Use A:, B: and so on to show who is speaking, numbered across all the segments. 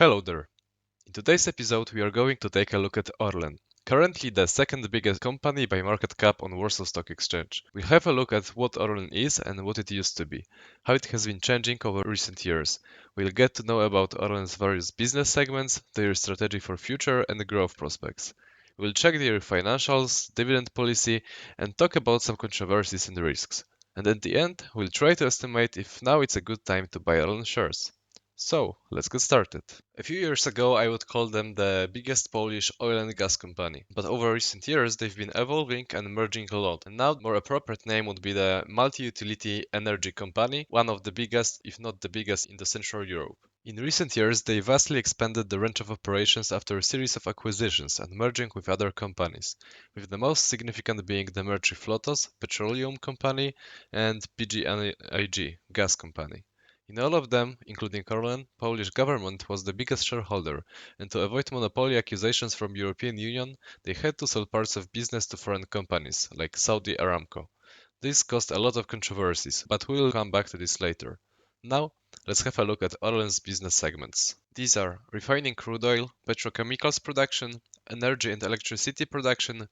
A: Hello there. In today's episode, we are going to take a look at Orlen, currently the second biggest company by market cap on Warsaw Stock Exchange. We'll have a look at what Orlen is and what it used to be, how it has been changing over recent years. We'll get to know about Orlen's various business segments, their strategy for future and growth prospects. We'll check their financials, dividend policy, and talk about some controversies and risks. And at the end, we'll try to estimate if now it's a good time to buy Orlen shares. So, let's get started. A few years ago, I would call them the biggest Polish oil and gas company, but over recent years, they've been evolving and merging a lot. And now, more appropriate name would be the multi-utility energy company, one of the biggest, if not the biggest, in the Central Europe. In recent years, they vastly expanded the range of operations after a series of acquisitions and merging with other companies, with the most significant being the merge with Lotos, petroleum company, and PGNiG, gas company. In all of them, including Orlen, Polish government was the biggest shareholder, and to avoid monopoly accusations from European Union, they had to sell parts of business to foreign companies, like Saudi Aramco. This caused a lot of controversies, but we'll come back to this later. Now, let's have a look at Orlen's business segments. These are refining crude oil, petrochemicals production, energy and electricity production,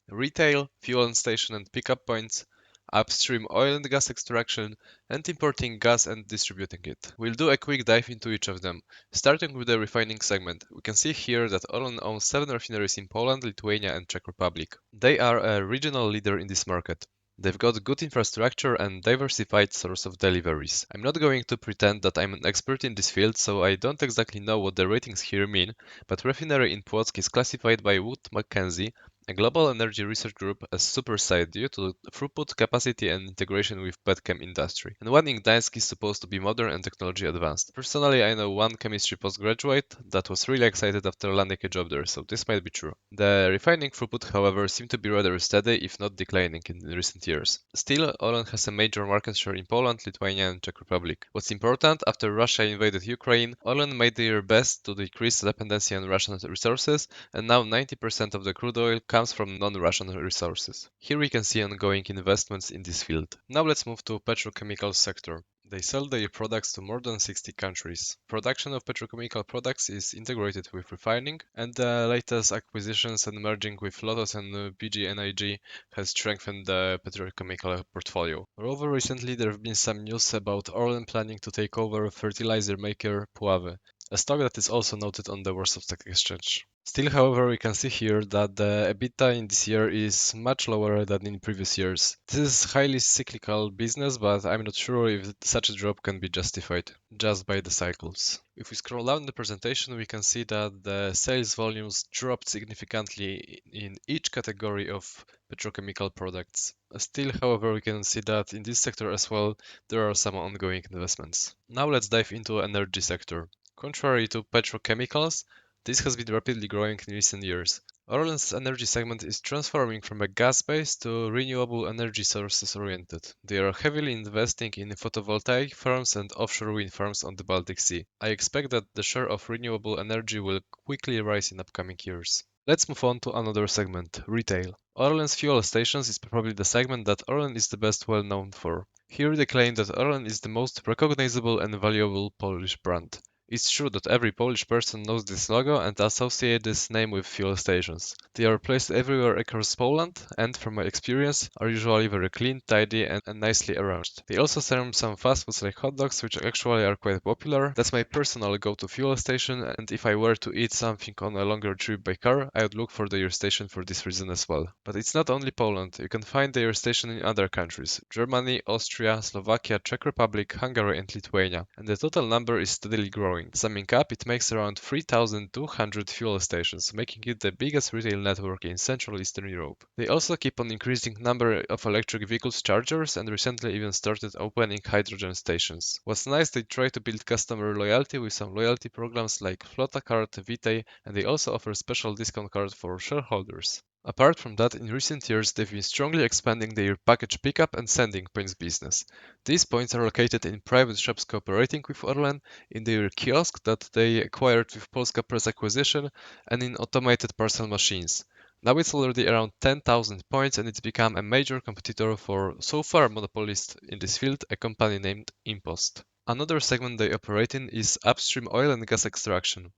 A: retail, fuel station and pickup points, upstream oil and gas extraction, and importing gas and distributing it. We'll do a quick dive into each of them. Starting with the refining segment, we can see here that Orlen owns 7 refineries in Poland, Lithuania and Czech Republic. They are a regional leader in this market. They've got good infrastructure and diversified source of deliveries. I'm not going to pretend that I'm an expert in this field, so I don't exactly know what the ratings here mean, but refinery in Płock is classified by Wood Mackenzie, a global energy research group, as super site due to throughput, capacity and integration with petchem industry. And one in Gdańsk is supposed to be modern and technology advanced. Personally, I know one chemistry postgraduate that was really excited after landing a job there, so this might be true. The refining throughput, however, seemed to be rather steady, if not declining in recent years. Still, Orlen has a major market share in Poland, Lithuania and Czech Republic. What's important, after Russia invaded Ukraine, Orlen made their best to decrease dependency on Russian resources, and now 90% of the crude oil comes from non-Russian resources. Here we can see ongoing investments in this field. Now let's move to petrochemical sector. They sell their products to more than 60 countries. Production of petrochemical products is integrated with refining, and the latest acquisitions and merging with Lotos and PGNiG has strengthened the petrochemical portfolio. Moreover, recently there have been some news about Orlen planning to take over fertilizer maker Puławy, a stock that is also noted on the Warsaw Stock Exchange. Still, however, we can see here that the EBITDA in this year is much lower than in previous years. This is highly cyclical business, but I'm not sure if such a drop can be justified just by the cycles. If we scroll down the presentation, we can see that the sales volumes dropped significantly in each category of petrochemical products. Still, however, we can see that in this sector as well, there are some ongoing investments. Now let's dive into energy sector. Contrary to petrochemicals, this has been rapidly growing in recent years. Orlen's energy segment is transforming from a gas-based to renewable energy sources oriented. They are heavily investing in photovoltaic farms and offshore wind farms on the Baltic Sea. I expect that the share of renewable energy will quickly rise in upcoming years. Let's move on to another segment, retail. Orlen's fuel stations is probably the segment that Orlen is the best well known for. Here they claim that Orlen is the most recognizable and valuable Polish brand. It's true that every Polish person knows this logo and associates this name with fuel stations. They are placed everywhere across Poland and, from my experience, are usually very clean, tidy and nicely arranged. They also serve some fast foods like hot dogs, which actually are quite popular. That's my personal go-to fuel station, and if I were to eat something on a longer trip by car, I would look for their station for this reason as well. But it's not only Poland. You can find their station in other countries: Germany, Austria, Slovakia, Czech Republic, Hungary and Lithuania. And the total number is steadily growing. Summing up, it makes around 3,200 fuel stations, making it the biggest retail network in Central Eastern Europe. They also keep on increasing number of electric vehicles chargers and recently even started opening hydrogen stations. What's nice, they try to build customer loyalty with some loyalty programs like Flota Card, Vitae, and they also offer special discount card for shareholders. Apart from that, in recent years they've been strongly expanding their package pickup and sending points business. These points are located in private shops cooperating with Orlen, in their kiosk that they acquired with Polska Press acquisition, and in automated parcel machines. Now it's already around 10,000 points and it's become a major competitor for so far monopolist in this field, a company named Impost. Another segment they operate in is upstream oil and gas extraction.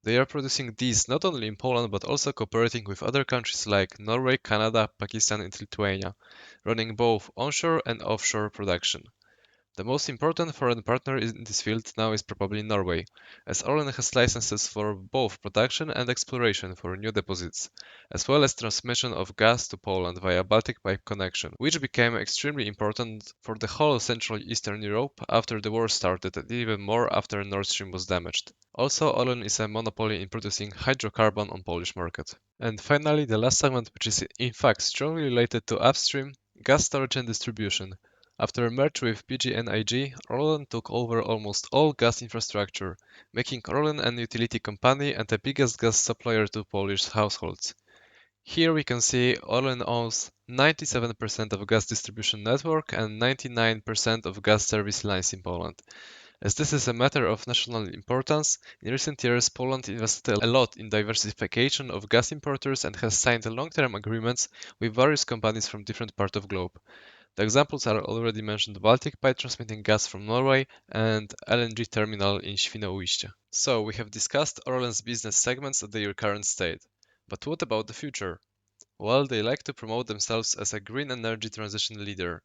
A: They are producing these not only in Poland but also cooperating with other countries like Norway, Canada, Pakistan, and Lithuania, running both onshore and offshore production. The most important foreign partner in this field now is probably Norway, as Orlen has licenses for both production and exploration for new deposits, as well as transmission of gas to Poland via Baltic pipe connection, which became extremely important for the whole Central Eastern Europe after the war started and even more after Nord Stream was damaged. Also, Orlen is a monopoly in producing hydrocarbon on Polish market. And finally, the last segment, which is in fact strongly related to upstream, gas storage and distribution. After a merge with PGNiG, Orlen took over almost all gas infrastructure, making Orlen an utility company and the biggest gas supplier to Polish households. Here we can see Orlen owns 97% of gas distribution network and 99% of gas service lines in Poland. As this is a matter of national importance, in recent years Poland invested a lot in diversification of gas importers and has signed long-term agreements with various companies from different parts of globe. The examples are already mentioned Baltic pipe transmitting gas from Norway and LNG terminal in Świnoujście. So we have discussed Orlen's business segments at their current state. But what about the future? Well, they like to promote themselves as a green energy transition leader.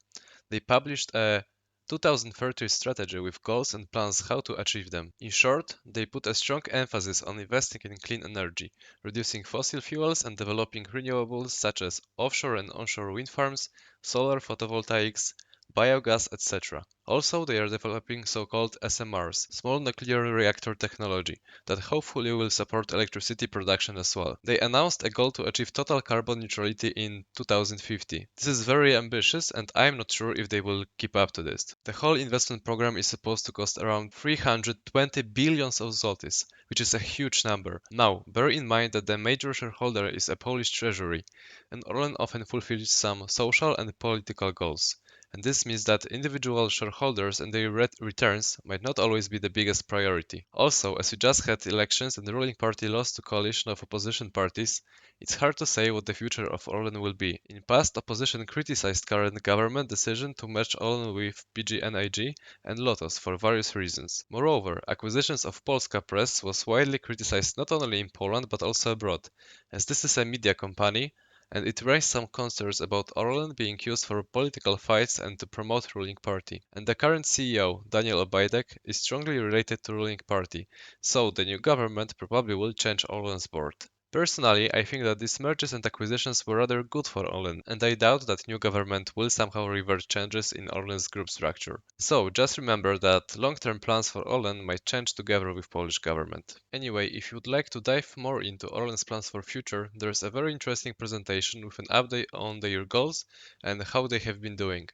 A: They published a 2030 strategy with goals and plans how to achieve them. In short, they put a strong emphasis on investing in clean energy, reducing fossil fuels and developing renewables such as offshore and onshore wind farms, solar photovoltaics, biogas, etc. Also, they are developing so-called SMRs, small nuclear reactor technology, that hopefully will support electricity production as well. They announced a goal to achieve total carbon neutrality in 2050. This is very ambitious and I'm not sure if they will keep up to this. The whole investment program is supposed to cost around 320 billions of zlotys, which is a huge number. Now, bear in mind that the major shareholder is a Polish treasury, and Orlen often fulfills some social and political goals. And this means that individual shareholders and their returns might not always be the biggest priority. Also, as we just had elections and the ruling party lost to coalition of opposition parties, it's hard to say what the future of Orlen will be. In past, opposition criticized current government decision to merge Orlen with PGNiG and Lotos for various reasons. Moreover, acquisitions of Polska Press was widely criticized not only in Poland but also abroad, as this is a media company and it raised some concerns about Orlen being used for political fights and to promote ruling party. And the current CEO, Daniel Obajtek, is strongly related to ruling party, so the new government probably will change Orlen's board. Personally, I think that these mergers and acquisitions were rather good for Orlen, and I doubt that new government will somehow revert changes in Orlen's group structure. So just remember that long-term plans for Orlen might change together with Polish government. Anyway, if you would like to dive more into Orlen's plans for future, there's a very interesting presentation with an update on their goals and how they have been doing.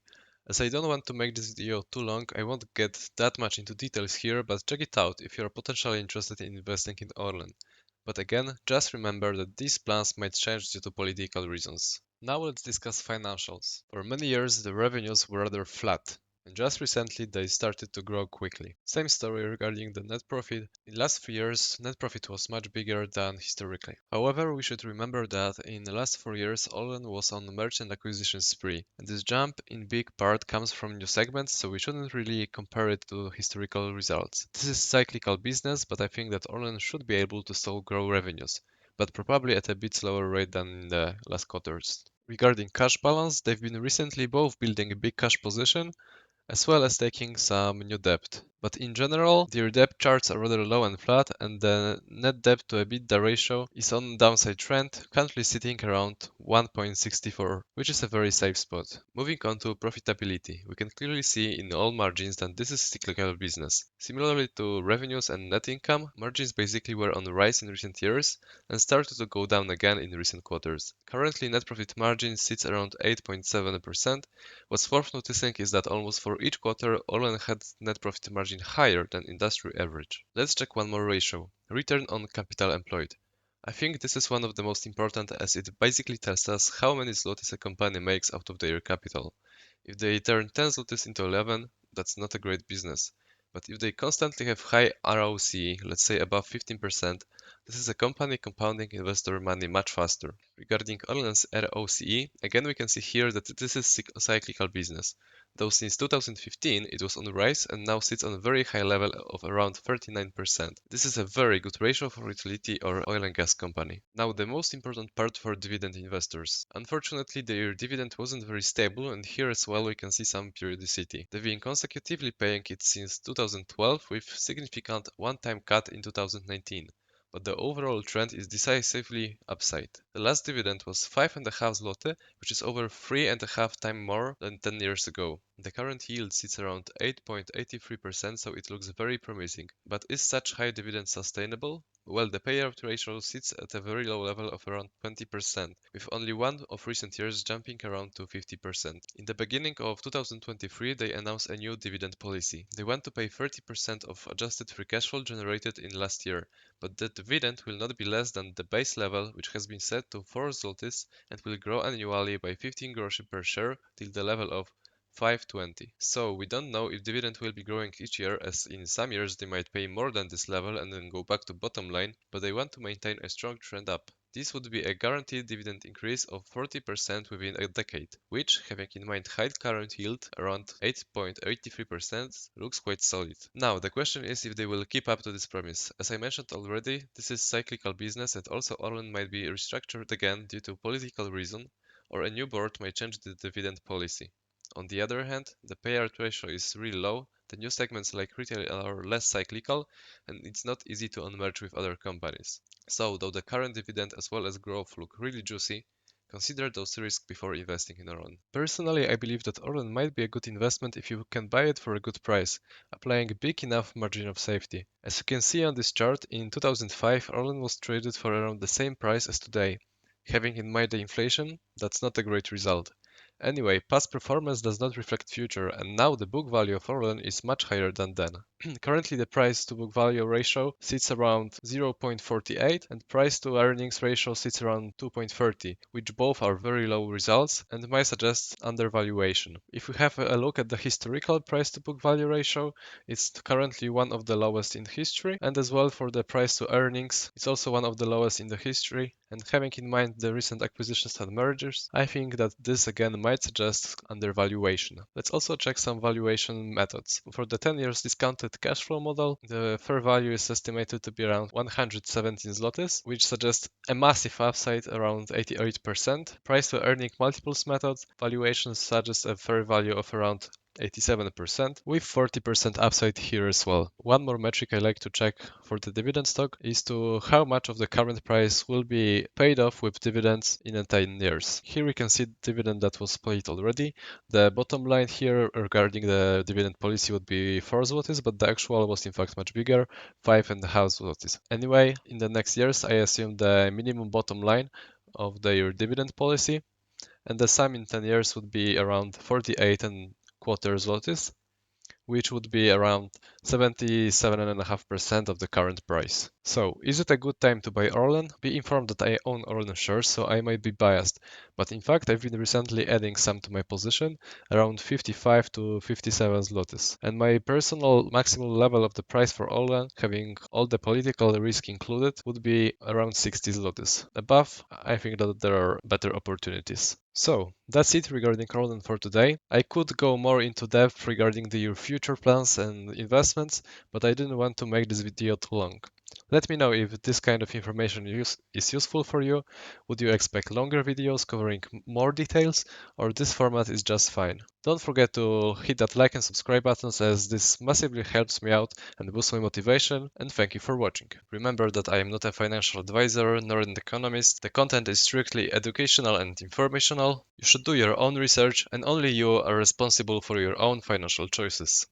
A: As I don't want to make this video too long, I won't get that much into details here, but check it out if you are potentially interested in investing in Orlen. But again, just remember that these plans might change due to political reasons. Now let's discuss financials. For many years the revenues were rather flat, and just recently they started to grow quickly. Same story regarding the net profit. In the last 3 years, net profit was much bigger than historically. However, we should remember that in the last 4 years, Orlen was on a merchant acquisition spree, and this jump in big part comes from new segments, so we shouldn't really compare it to historical results. This is cyclical business, but I think that Orlen should be able to still grow revenues, but probably at a bit slower rate than in the last quarters. Regarding cash balance, they've been recently both building a big cash position as well as taking some new debt. But in general, their debt charts are rather low and flat, and the net debt to EBITDA ratio is on downside trend, currently sitting around 1.64, which is a very safe spot. Moving on to profitability, we can clearly see in all margins that this is cyclical business. Similarly to revenues and net income, margins basically were on the rise in recent years and started to go down again in recent quarters. Currently, net profit margin sits around 8.7%. What's worth noticing is that almost for each quarter, Orlen had net profit margin higher than industry average. Let's check one more ratio, return on capital employed. I think this is one of the most important as it basically tells us how many zlotys a company makes out of their capital. If they turn 10 zlotys into 11, that's not a great business. But if they constantly have high ROCE, let's say above 15%, this is a company compounding investor money much faster. Regarding Orlen's ROCE, again we can see here that this is cyclical business. though since 2015 it was on the rise and now sits on a very high level of around 39%. This is a very good ratio for utility or oil and gas company. Now the most important part for dividend investors. Unfortunately, their dividend wasn't very stable, and here as well we can see some periodicity. They've been consecutively paying it since 2012 with significant one-time cut in 2019. But the overall trend is decisively upside. The last dividend was 5.5 zloty, which is over 3.5 times more than 10 years ago. The current yield sits around 8.83%, so it looks very promising. But is such high dividend sustainable? Well, the payout ratio sits at a very low level of around 20%, with only one of recent years jumping around to 50%. In the beginning of 2023, they announced a new dividend policy. They want to pay 30% of adjusted free cash flow generated in last year, but the dividend will not be less than the base level, which has been set to 4 zlotys and will grow annually by 15 groszy per share till the level of 5.20. So we don't know if dividend will be growing each year, as in some years they might pay more than this level and then go back to bottom line, but they want to maintain a strong trend up. This would be a guaranteed dividend increase of 40% within a decade, which, having in mind high current yield around 8.83%, looks quite solid. Now, the question is if they will keep up to this promise. As I mentioned already, this is cyclical business, and also Orlen might be restructured again due to political reason, or a new board might change the dividend policy. On the other hand, the payout ratio is really low, the new segments like retail are less cyclical, and it's not easy to unmerge with other companies. So, though the current dividend as well as growth look really juicy, consider those risks before investing in Orlen. Personally, I believe that Orlen might be a good investment if you can buy it for a good price, applying a big enough margin of safety. As you can see on this chart, in 2005 Orlen was traded for around the same price as today. Having in mind the inflation, that's not a great result. Anyway, past performance does not reflect future, and now the book value of Orlen is much higher than then. Currently, the price to book value ratio sits around 0.48 and price to earnings ratio sits around 2.30, which both are very low results and might suggest undervaluation. If we have a look at the historical price to book value ratio, it's currently one of the lowest in history, and as well for the price to earnings, it's also one of the lowest in the history. And having in mind the recent acquisitions and mergers, I think that this again might suggest undervaluation. Let's also check some valuation methods. For the 10 years discounted cash flow model, the fair value is estimated to be around 117 zlotys, which suggests a massive upside around 88%. Price to earning multiples method, valuation suggests a fair value of around 87%, with 40% upside here as well. One more metric I like to check for the dividend stock is to how much of the current price will be paid off with dividends in 10 years. Here we can see the dividend that was paid already. The bottom line here regarding the dividend policy would be 4 zlotys, but the actual was in fact much bigger, 5.5 zlotys. Anyway, in the next years I assume the minimum bottom line of their dividend policy, and the sum in 10 years would be around 48 and quarter zlotys, which would be around 77.5% of the current price. So, is it a good time to buy Orlen? Be informed that I own Orlen shares, so I might be biased, but in fact I've been recently adding some to my position, around 55 to 57 zlotys. And my personal maximum level of the price for Orlen, having all the political risk included, would be around 60 zlotys. Above, I think that there are better opportunities. So, that's it regarding Orlen for today. I could go more into depth regarding your future plans and investments, but I didn't want to make this video too long. Let me know if this kind of information is useful for you. Would you expect longer videos covering more details, or this format is just fine? Don't forget to hit that like and subscribe buttons, as this massively helps me out and boosts my motivation, and thank you for watching. Remember that I am not a financial advisor nor an economist. The content is strictly educational and informational. You should do your own research, and only you are responsible for your own financial choices.